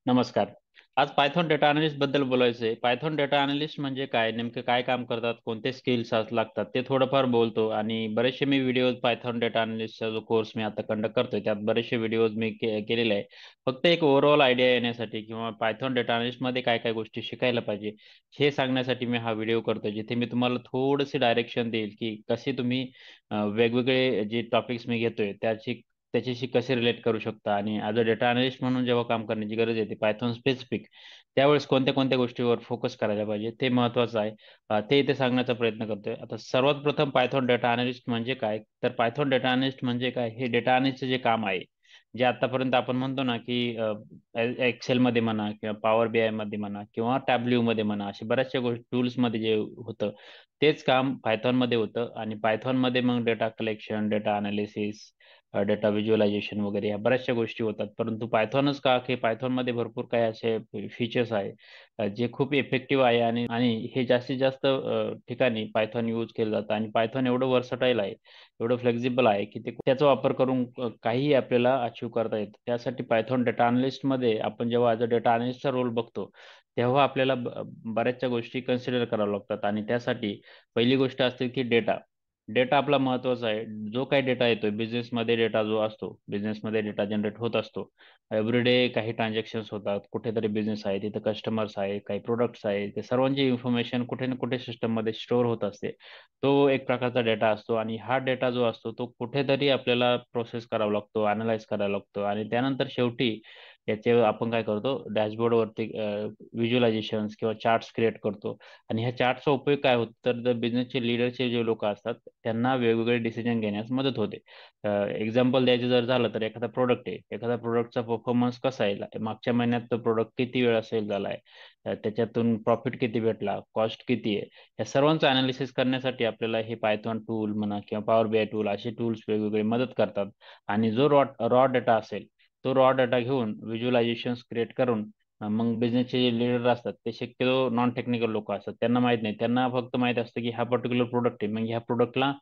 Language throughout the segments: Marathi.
नमस्कार. आज पायथॉन डेटा अॅनालिस्ट बद्दल बोलायचं आहे. पायथॉन डेटा अॅनालिस्ट म्हणजे काय? नेमकं काय काम करतात? कोणते स्किल्स लागतात? ते थोडंफार बोलतो आणि बरेचसे मी व्हिडिओज पायथॉन डेटा अॅनालिस्टचा जो कोर्स मी आता कंडक्ट करतोय, त्यात बरेचसे व्हिडिओज मी केलेले आहे. फक्त एक ओव्हरऑल आयडिया येण्यासाठी किंवा पायथॉन डेटा अॅनालिस्टमध्ये काय-काय गोष्टी शिकायला पाहिजे, हे सांगण्यासाठी मी हा व्हिडिओ करतोय. जिथे मी तुम्हाला थोडंसे डायरेक्शन देईल, की कसे तुम्ही वेगवेगळे जे टॉपिक्स मी घेतोय, त्याच्याशी कसे रिलेट करू शकता आणि ॲज अ डेटा अॅनालिस्ट म्हणून जेव्हा काम करण्याची गरज येते पायथॉन स्पेसिफिक, त्यावेळेस कोणत्या-कोणत्या गोष्टीवर फोकस करायला पाहिजे ते महत्त्वाचं आहे. ते इथे सांगण्याचा प्रयत्न करतोय. आता सर्वात प्रथम पायथॉन डेटा अॅनालिस्ट म्हणजे काय? तर पायथॉन डेटा अॅनालिस्ट म्हणजे काय? हे डेटा अॅनालिस्टचं जे काम आहे, जे आतापर्यंत आपण म्हणतो ना, की एक्सेलमध्ये म्हणा किंवा पॉवर बीआयमध्ये म्हणा किंवा टॅब्ल्यूमध्ये म्हणा, अशा बऱ्याचशा गोष्टी टूल्समध्ये जे होतं, तेच काम पायथॉनमध्ये होतं आणि पायथॉनमध्ये मग data collection, data analysis, data visualisation वगैरे ह्या बऱ्याचशा गोष्टी होतात. परंतु पायथॉनच का, की पायथॉनमध्ये भरपूर काही असे फीचर्स आहे जे खूप इफेक्टिव्ह आहे आणि आणि हे जास्तीत जास्त ठिकाणी पायथॉन यूज केलं जातं आणि पायथॉन एवढं व्हर्सटाईल आहे, एवढं फ्लेक्सिबल आहे, की ते त्याचा वापर करून काहीही आपल्याला अचीव्ह करता येतं. त्यासाठी पायथॉन डेटा अॅनालिस्टमध्ये आपण जेव्हा ॲज अ डेटा अॅनालिस्टचा रोल बघतो, तेव्हा आपल्याला बऱ्याचशा गोष्टी कन्सिडर कराव्या लागतात आणि त्यासाठी पहिली गोष्ट असते की डेटा. डेटा आपला महत्त्वाचा आहे. जो काही डेटा येतोय बिझनेसमध्ये डेटा जो असतो, बिझनेसमध्ये डेटा जनरेट होत असतो. एव्हरीडे काही ट्रान्झॅक्शन्स होतात. कुठेतरी बिझनेस आहे, तिथे कस्टमर्स आहे, काही प्रोडक्ट्स आहे. ते सर्वांची इन्फॉर्मेशन कुठे ना कुठे सिस्टममध्ये स्टोअर होत असते. तो एक प्रकारचा डेटा असतो आणि हा डेटा जो असतो तो कुठेतरी आपल्याला प्रोसेस करावा लागतो, अॅनलाईज करावा लागतो आणि त्यानंतर शेवटी याचे आपण काय करतो डॅशबोर्डवरती व्हिज्युअलायझेशन्स किंवा चार्ट्स क्रिएट करतो आणि ह्या चार्टचा उपयोग काय होतो तर बिझनेसचे लीडरचे जे लोक असतात त्यांना वेगवेगळे डिसिजन घेण्यास मदत होते. एक्झाम्पल द्यायचं जर झालं तर एखादा प्रोडक्ट आहे, एखादा प्रोडक्टचा परफॉर्मन्स कसा आहे, मागच्या महिन्यात तो प्रोडक्ट किती वेळा सेल झाला आहे, त्याच्यातून प्रॉफिट किती भेटला, कॉस्ट किती आहे, या सर्वांचं अनालिसिस करण्यासाठी आपल्याला हे पायथॉन टूल म्हणा किंवा पॉवर बीआय टूल असे टूल्स वेगवेगळे मदत करतात आणि जो रॉ डेटा असेल तो रॉ डेटा घेऊन व्हिज्युअलायझेशन्स क्रिएट करून मग बिझनेसचे जे लीडर असतात ते शक्यतो नॉन टेक्निकल लोक असतात, त्यांना माहित नाही, त्यांना फक्त माहित असतं की हा पर्टिक्युलर प्रोडक्ट आहे, मग ह्या प्रोडक्टला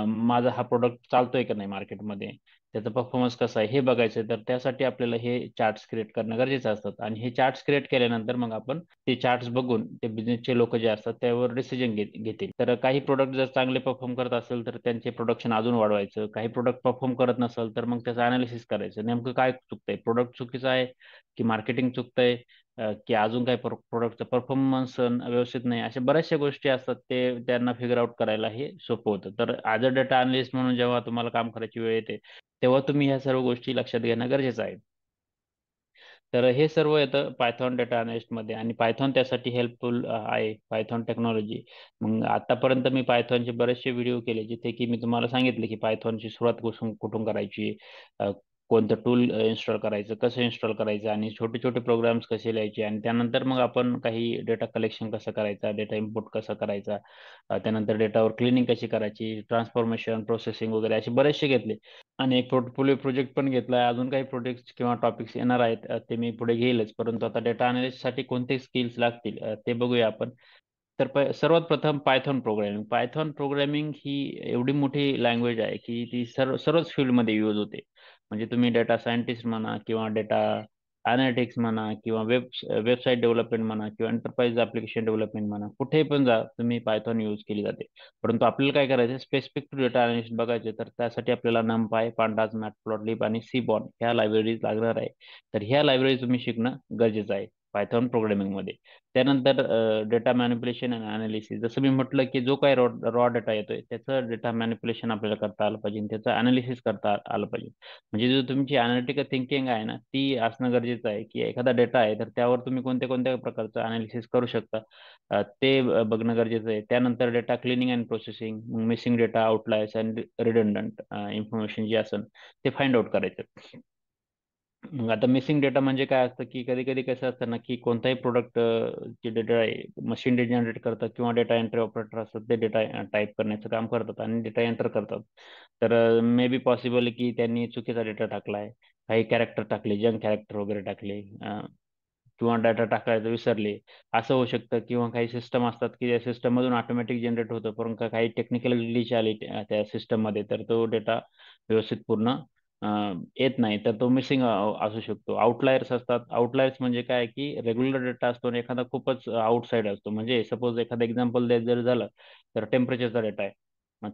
माझा हा प्रोडक्ट चालतोय का नाही मार्केटमध्ये, त्याचा परफॉर्मन्स कसा आहे हे बघायचं आहे. तर त्यासाठी आपल्याला हे चार्ट्स क्रिएट करणं गरजेचं असतं आणि हे चार्ट्स क्रिएट केल्यानंतर मग आपण ते चार्ट्स बघून ते बिझनेसचे लोक जे असतात त्यावर डिसिजन घेतील. तर काही प्रोडक्ट जर चांगले परफॉर्म करत असेल तर त्यांचे प्रोडक्शन अजून वाढवायचं, काही प्रोडक्ट परफॉर्म करत नसेल तर मग त्याचं अनालिसिस करायचं, नेमकं काय चुकतंय, प्रोडक्ट चुकीचं आहे की मार्केटिंग चुकतंय, की अजून काही प्रोडक्टचा परफॉर्मन्स व्यवस्थित नाही, अशा बऱ्याचशा गोष्टी असतात ते त्यांना फिगर आउट करायला हे सोपं होतं. तर ॲज अ डेटा अनालिस्ट म्हणून जेव्हा तुम्हाला काम करायची वेळ येते तेव्हा तुम्ही ह्या सर्व गोष्टी लक्षात घेणं गरजेचं आहे. तर हे सर्व येतं पायथॉन डेटा अनालिस्टमध्ये आणि पायथॉन त्यासाठी हेल्पफुल आहे, पायथॉन टेक्नॉलॉजी. मग आतापर्यंत मी पायथॉनचे बरेचसे व्हिडिओ केले जिथे की मी तुम्हाला सांगितले की पायथॉनची सुरुवात कुठून कुठून करायची, अ, कोणतं टूल इन्स्टॉल करायचं, कसं इन्स्टॉल करायचं आणि छोटे छोटे प्रोग्राम्स कसे लिहायचे आणि त्यानंतर मग आपण काही डेटा कलेक्शन कसं करायचा, डेटा इम्पोर्ट कसा करायचा, त्यानंतर डेटावर क्लिनिंग कशी करायची, ट्रान्सफॉर्मेशन प्रोसेसिंग वगैरे असे बरेचसे घेतले आणि एक पोर्टफोलिओ प्रोजेक्ट पण घेतलाय. अजून काही प्रोजेक्ट्स किंवा टॉपिक्स येणार आहेत, ते मी पुढे घेईलच. परंतु आता डेटा अनालिस्टसाठी कोणते स्किल्स लागतील ते बघूया आपण. तर सर्वात प्रथम पायथॉन प्रोग्रामिंग. पायथॉन प्रोग्रामिंग ही एवढी मोठी लँग्वेज आहे की ती सर्वच फील्डमध्ये यूज होते. म्हणजे तुम्ही डेटा सायंटिस्ट म्हणा किंवा डेटा अनालिटिक्स म्हणा किंवा वेबसाईट डेव्हलपमेंट म्हणा किंवा एंटरप्राइज ॲप्लिकेशन डेव्हलपमेंट म्हणा, कुठेही पण जा तुम्ही पायथॉन यूज केली जाते. परंतु आपल्याला काय करायचं स्पेसिफिक टू डेटा अनालिस्ट बघायचे तर त्यासाठी आपल्याला NumPy, Pandas, Matplotlib आणि Seaborn ह्या लायब्ररीज लागणार आहे. तर ह्या लायब्ररी तुम्ही शिकणं गरजेचं आहे पायथॉन प्रोग्रामिंगमध्ये. त्यानंतर डेटा मॅनिप्युलेशन आणि अनालिसिस. जसं मी म्हटलं की जो काही रॉ डेटा येतोय त्याचं डेटा मॅनिप्युलेशन आपल्याला करता आलं पाहिजे, त्याचं अनालिसिस करता आलं पाहिजे. म्हणजे जो तुमची अनालिटिकल थिंकिंग आहे ना ती असणं गरजेचं आहे की एखादा डेटा आहे तर त्यावर तुम्ही कोणत्या कोणत्या प्रकारचं अनालिसिस करू शकता, ते बघणं गरजेचं आहे. त्यानंतर data cleaning and processing, missing data, outliers and redundant information जे असेल ते फाइंड आउट करायचं. मग आता मिसिंग डेटा म्हणजे काय असतं की कधी कधी कसं असतं ना की कोणताही प्रोडक्ट जे डेटा आहे मशीन जनरेट करतात किंवा डेटा एंट्री ऑपरेटर असतात ते डेटा टाईप करण्याचं काम करतात आणि डेटा एंटर करतात. तर मे बी पॉसिबल की त्यांनी चुकीचा डेटा टाकला आहे, काही कॅरेक्टर टाकले, जंक कॅरेक्टर वगैरे टाकले, किंवा डाटा टाकायचं विसरले, असं होऊ शकतं. किंवा काही सिस्टम असतात की त्या सिस्टममधून ऑटोमॅटिक जनरेट होतं, पण काही टेक्निकल ग्लिच आली त्या सिस्टममध्ये तर तो डेटा व्यवस्थित पूर्ण येत नाही तर तो मिसिंग असू शकतो. आउटलायर्स असतात. आउटलायर्स म्हणजे काय की रेग्युलर डेटा असतो आणि एखादा खूपच आउटसाइड असतो. म्हणजे सपोज एखादा एक्झाम्पल द्यायचं जर झालं तर टेम्परेचरचा डेटा आहे.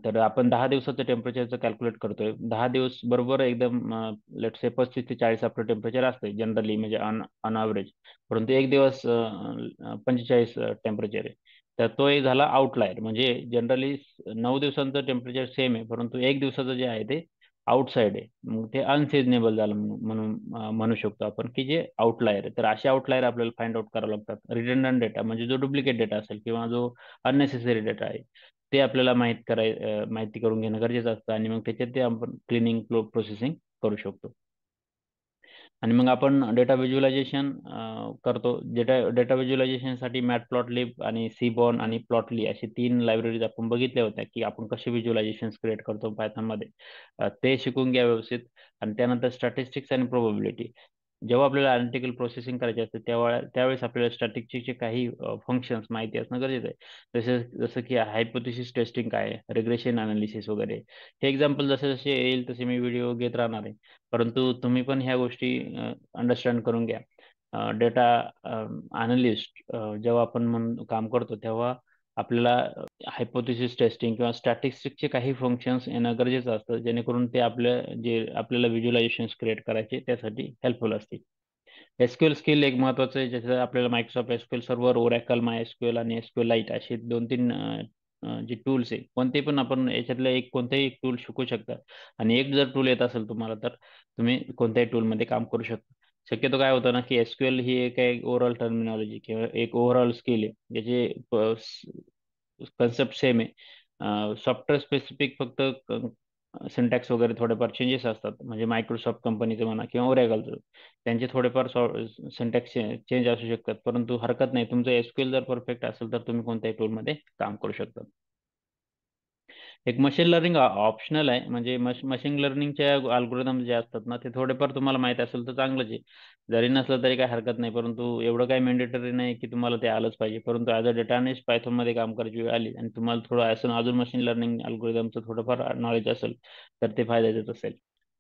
तर आपण 10 दिवसाचं टेम्परेचरचं कॅल्क्युलेट करतोय. 10 दिवस बरोबर एकदम लेट से 35 ते 40 आपलं टेम्परेचर असते जनरली, म्हणजे ऑन ॲव्हरेज. परंतु एक दिवस 45 टेम्परेचर आहे. तर तो एक झाला आउटलायर. म्हणजे जनरली 9 दिवसांचं टेम्परेचर सेम आहे, परंतु एक दिवसाचं जे आहे ते आउटसाइड आहे. मग ते अनसिजनेबल झालं म्हणून म्हणू शकतो आपण की जे आउटलायर आहे. तर असे आउटलायर आपल्याला फाइंड आउट करावे लागतात. रिडंडंट डेटा म्हणजे जो डुप्लिकेट डेटा असेल किंवा जो अननेसेसरी डेटा आहे ते आपल्याला माहिती करून घेणं गरजेचं असतं, आणि मग त्याच्यात ते आपण क्लिनिंग प्रोसेसिंग करू शकतो. आणि मग आपण डेटा व्हिज्युअलायझेशन करतो. डेटा व्हिज्युअलायझेशनसाठी मॅटप्लॉटलिब आणि सीबॉर्न आणि प्लॉटली असे 3 लायब्ररीज आपण बघितल्या होत्या की आपण कसे व्हिज्युअलायझेशन क्रिएट करतो पायथॉनमध्ये. ते शिकून घ्या व्यवस्थित. आणि त्यानंतर स्टॅटिस्टिक्स आणि प्रोबॅबिलिटी. जेव्हा आपल्याला अनालिटिकल प्रोसेसिंग करायची असते त्यावेळेस आपल्याला स्टॅटिस्टिक्सचे काही फंक्शन्स माहिती असणं गरजेचं आहे. जसं की हायपोथेसिस टेस्टिंग काय आहे, रिग्रेशन अनालिसिस वगैरे. हे एक्झाम्पल जसे जसे येईल तसे मी व्हिडिओ घेत राहणार आहे. परंतु तुम्ही पण ह्या गोष्टी अंडरस्टँड करून घ्या. डेटा अनालिस्ट जेव्हा आपण काम करतो तेव्हा आपल्याला हायपोथेसिस टेस्टिंग किंवा स्टॅटिस्टिक्सचे काही फंक्शन्स येणं गरजेचं असतं, जेणेकरून ते आपल्याला व्हिज्युअलायझेशन क्रिएट करायचे त्यासाठी हेल्पफुल असतील. एसक्यूएल स्किल एक महत्वाचं आहे, जसं आपल्याला मायक्रोसॉफ्ट एसक्यूएल सर्व्हर, ओरॅकल, माय एसक्यूएल आणि एसक्यूएल लाईट असे 2-3 जे टूल्स आहे, कोणते पण आपण याच्यातलं कोणतेही एक टूल शिकू शकता. आणि एक जर टूल येत असेल तुम्हाला तर तुम्ही कोणत्याही टूलमध्ये काम करू शकता. शक्यतो काय होतं ना की एसक्यूएल ही एक ओव्हरऑल टर्मिनॉलॉजी किंवा एक ओव्हरऑल स्किल आहे, ज्याचे कन्सेप्ट सेम आहे. सॉफ्टवेअर स्पेसिफिक फक्त सिंटॅक्स वगैरे थोडेफार चेंजेस असतात. म्हणजे मायक्रोसॉफ्ट कंपनीचं म्हणा किंवा ओरॅकलचं, त्यांचे थोडेफार सिंटॅक्स चेंज असू शकतात, परंतु हरकत नाही. तुमचं एसक्यूएल जर परफेक्ट असेल तर तुम्ही कोणत्याही टूलमध्ये काम करू शकता. एक मशीन लर्निंग ऑप्शनल आहे. म्हणजे मशीन लर्निंगच्या अल्गोरिदम जे असतात ना ते थोडेफार तुम्हाला माहित असेल तर चांगलंच आहे. जरी नसलं तरी काही हरकत नाही, परंतु एवढं काही मॅन्डेटरी नाही की तुम्हाला ते आलंच पाहिजे. परंतु ॲज अ डेटा अनालिस्ट पायथॉनमध्ये काम करायची वेळ आली आणि तुम्हाला थोडं असं अजून मशीन लर्निंग अल्गोरिदमचं थोडंफार नॉलेज असेल तर ते फायद्याचंच असेल.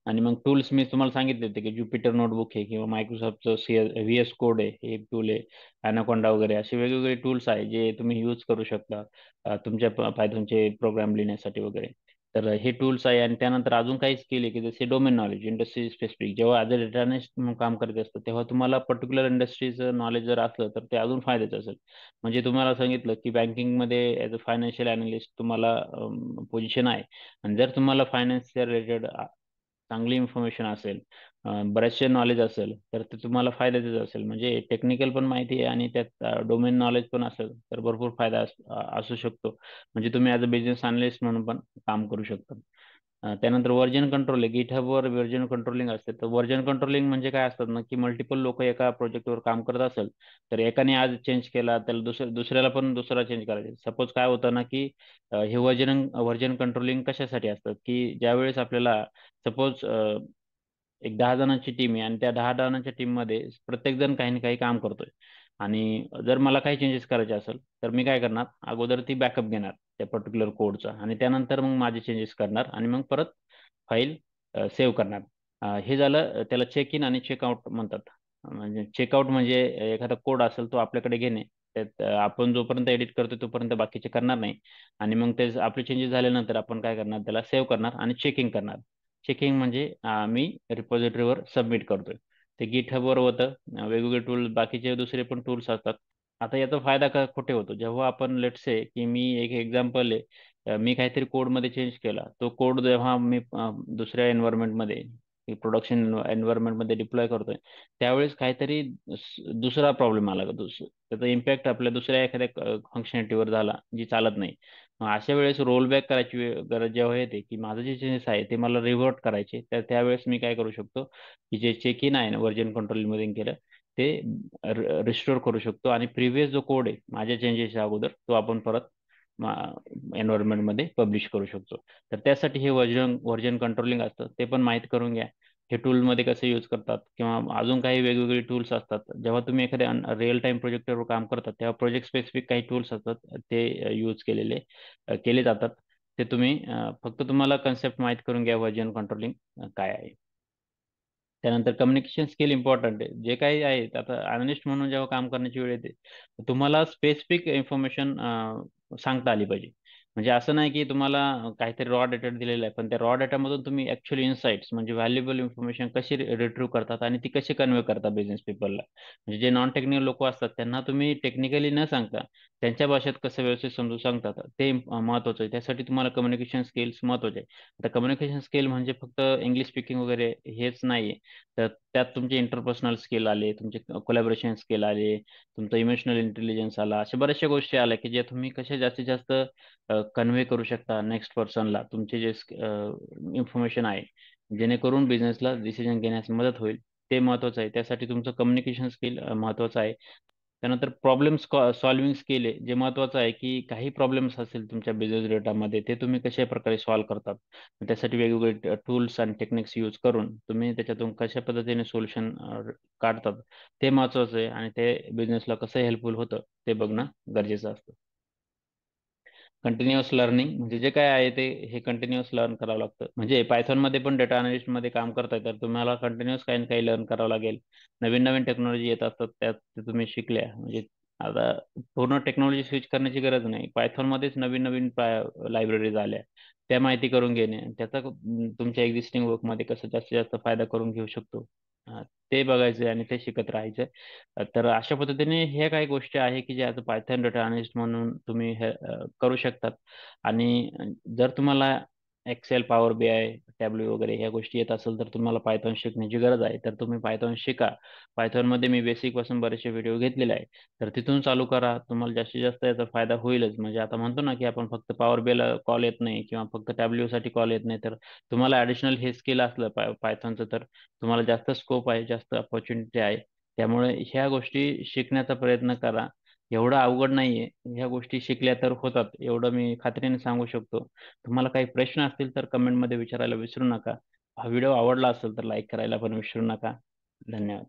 आणि मग टूल्स मी तुम्हाला सांगितले होते की ज्युपिटर नोटबुक आहे किंवा मायक्रोसॉफ्टचं व्ही एस कोड आहे, हे एक टूल आहे. अॅनाकोंडा वगैरे असे वेगवेगळे टूल्स आहे जे तुम्ही यूज करू शकता तुमच्या पायथॉनचे प्रोग्राम लिहिण्यासाठी वगैरे. तर हे टूल्स आहे. आणि त्यानंतर अजून काही स्किल आहे की जसे डोमेन नॉलेज, इंडस्ट्री स्पेसिफिक. जेव्हा ॲज अ डेटा अनालिस्ट म्हणून काम करत असतं तेव्हा तुम्हाला पर्टिक्युलर इंडस्ट्रीचं नॉलेज जर असलं तर ते अजून फायद्याचं असेल. म्हणजे तुम्हाला सांगितलं की बँकिंगमध्ये ॲज अ फायनान्शियल अनालिस्ट तुम्हाला पोझिशन आहे, आणि जर तुम्हाला फायनान्सच्या रिलेटेड चांगली इन्फॉर्मेशन असेल, बरेचसे नॉलेज असेल तर ते तुम्हाला फायद्याचंच असेल. म्हणजे टेक्निकल पण माहिती आहे आणि त्यात डोमेन नॉलेज पण असेल तर भरपूर फायदा असू शकतो. म्हणजे तुम्ही ॲज अ बिझनेस अनालिस्ट म्हणून पण काम करू शकता. त्यानंतर व्हर्जन कंट्रोल आहे. गिटहबवर व्हर्जन कंट्रोलिंग असते. तर व्हर्जन कंट्रोलिंग म्हणजे काय असतात ना की मल्टिपल लोक एका प्रोजेक्टवर काम करत असेल तर एकाने आज चेंज केला त्याला दुसऱ्याला पण दुसरा चेंज करायचा. सपोज काय होतं ना की हे व्हर्जन कंट्रोलिंग कशासाठी असतं की ज्यावेळेस आपल्याला सपोज एक 10 जणांची टीम आहे आणि त्या 10 जणांच्या टीममध्ये प्रत्येक जण काही ना काही काम करतोय. आणि जर मला काही चेंजेस करायचे असेल तर मी काय करणार, अगोदर ती बॅकअप घेणार त्या पर्टिक्युलर कोडचा, आणि त्यानंतर मग माझे चेंजेस करणार आणि मग परत फाईल सेव्ह करणार. हे झालं, त्याला चेक इन आणि चेकआउट म्हणतात. म्हणजे चेकआउट म्हणजे एखादा कोड असेल तो आपल्याकडे घेणे, त्यात आपण जोपर्यंत एडिट करतो तोपर्यंत बाकीचे करणार नाही. आणि मग ते आपले चेंजेस झाल्यानंतर आपण काय करणार, त्याला सेव्ह करणार आणि चेकिंग करणार. चेकिंग म्हणजे मी रिपॉझिटरीवर सबमिट करतोय. ते गिटहबवर होतं. वेगवेगळे टूल, बाकीचे दुसरे पण टूल्स असतात. आता याचा फायदा कुठे होतो, जेव्हा आपण लेट्स से की मी एक एक्झाम्पल आहे, मी काहीतरी कोडमध्ये चेंज केला, तो कोड जेव्हा मी दुसऱ्या एन्व्हायरमेंटमध्ये प्रोडक्शन एन्व्हायरमेंटमध्ये डिप्लॉय करतोय त्यावेळेस काहीतरी दुसरा प्रॉब्लेम आला का, त्याचा इम्पॅक्ट आपल्या दुसऱ्या एखाद्या फंक्शनॅलिटीवर झाला जी चालत नाही. मग अशा वेळेस रोल बॅक करायची गरज जेव्हा येते की माझं जे चेंजेस आहे ते मला रिव्हर्ट करायचे, तर त्यावेळेस मी काय करू शकतो की जे चेक इन आहे ना व्हर्जन कंट्रोलमध्ये केलं ते रिस्टोर करू शकतो, आणि प्रिव्हियस जो कोड आहे माझ्या चेंजेसच्या अगोदर तो आपण परत एन्व्हायरमेंटमध्ये पब्लिश करू शकतो. तर त्यासाठी हे व्हर्जन कंट्रोलिंग असतं, ते पण माहीत करून घ्या. हे टूलमध्ये कसे यूज करतात किंवा अजून काही वेगवेगळे टूल्स असतात. जेव्हा तुम्ही एखाद्या रिअल टाइम प्रोजेक्टवर काम करतात तेव्हा प्रोजेक्ट स्पेसिफिक काही टूल्स असतात ते यूज केले जातात. ते तुम्ही फक्त तुम्हाला कन्सेप्ट माहीत करून घ्या व्हर्जन कंट्रोलिंग काय आहे. त्यानंतर कम्युनिकेशन स्किल इम्पॉर्टंट आहे. जे काही आहे आता अनालिस्ट म्हणून जेव्हा काम करण्याची वेळ येते, तुम्हाला स्पेसिफिक इन्फॉर्मेशन सांगता आली पाहिजे. म्हणजे असं नाही की तुम्हाला काहीतरी रॉ डेटा दिलेला आहे, पण त्या रॉ डेटामधून तुम्ही ऍक्च्युअली इन्साइट्स म्हणजे व्हॅल्युएबल इन्फॉर्मेशन कशी रिट्रीव्ह करतात आणि ती कशी कन्वे करता बिझनेस पीपलला. म्हणजे जे नॉन टेक्निकल लोक असतात त्यांना तुम्ही टेक्निकली न सांगता त्यांच्या भाषेत कसं व्यवस्थित समजून सांगतात ते महत्वाचं आहे. त्यासाठी तुम्हाला कम्युनिकेशन स्किल्स महत्वाचे आहे. आता कम्युनिकेशन स्किल म्हणजे फक्त इंग्लिश स्पीकिंग वगैरे हेच नाहीये. तर त्यात तुमचे इंटरपर्सनल स्किल आले, तुमचे कोलॅबोरेशन स्किल आले, तुमचं इमोशनल इंटेलिजन्स आला, अशा बऱ्याचशा गोष्टी आल्या की जे तुम्ही कशा जास्तीत जास्त कन्व्हे करू शकता नेक्स्ट पर्सनला तुमचे जे इन्फॉर्मेशन आहे, जेणेकरून बिझनेसला डिसिजन घेण्यास मदत होईल. ते महत्वाचं आहे. त्यासाठी तुमचं कम्युनिकेशन स्किल महत्वाचं आहे. त्यानंतर प्रॉब्लेम सॉल्विंग स्किल आहे, जे महत्वाचं आहे की काही प्रॉब्लेम्स असेल तुमच्या बिझनेस डेटामध्ये ते तुम्ही कशा प्रकारे सॉल्व्ह करतात. त्यासाठी वेगवेगळे टूल्स आणि टेक्निक्स यूज करून तुम्ही त्याच्यातून कशा पद्धतीने सोल्युशन काढतात ते महत्वाचं आहे आणि ते बिझनेसला कसं हेल्पफुल होतं ते बघणं गरजेचं असतं. कंटिन्युअस लर्निंग म्हणजे जे काय आहे ते हे कंटिन्युअस लर्न करावं लागतं. म्हणजे पायथॉनमध्ये पण डेटा अनालिस्टमध्ये काम करताय तर तुम्हाला कंटिन्युअस काही ना काही लर्न करावं लागेल. नवीन नवीन टेक्नॉलॉजी येत असतात त्यात ते तुम्ही शिकल्या म्हणजे आता पूर्ण टेक्नॉलॉजी स्विच करण्याची गरज नाही. पायथॉनमध्येच नवीन नवीन लायब्ररीज आल्या. त्या माहिती करून घेणे त्याचा तुमच्या एक्झिस्टिंग वर्कमध्ये कसं जास्तीत जास्त फायदा करून घेऊ शकतो. ते बघायचं आणि ते शिकत राहायचं. तर अशा पद्धतीने ह्या काही गोष्टी आहे की ज्या पायथन डेटा अनालिस्ट म्हणून तुम्ही हे करू शकतात. आणि जर तुम्हाला एक्सेल, पॉवर बीआय, टॅब्ल्यू वगैरे ह्या गोष्टी येत असेल तर तुम्हाला पायथॉन शिकण्याची गरज आहे. तर तुम्ही पायथॉन शिका. पायथॉनमध्ये मी बेसिक पासून बरेचसे व्हिडिओ घेतलेले आहे. तर तिथून चालू करा. तुम्हाला जास्तीत जास्त याचा फायदा होईलच. म्हणजे आता म्हणतो ना की आपण फक्त पॉवर बीआयला कॉल येत नाही किंवा फक्त टॅब्ल्यू साठी कॉल येत नाही तर तुम्हाला ऍडिशनल हे स्किल असलं पायथॉनचं तर तुम्हाला जास्त स्कोप आहे, जास्त अपॉर्च्युनिटी आहे. त्यामुळे ह्या गोष्टी शिकण्याचा प्रयत्न करा. एवढं अवघड नाहीये. ह्या गोष्टी शिकल्या तर होतात. एवढं मी खात्रीने सांगू शकतो. तुम्हाला काही प्रश्न असतील तर कमेंटमध्ये विचारायला विसरू नका. हा व्हिडिओ आवडला असेल तर लाईक करायला पण विसरू नका. धन्यवाद.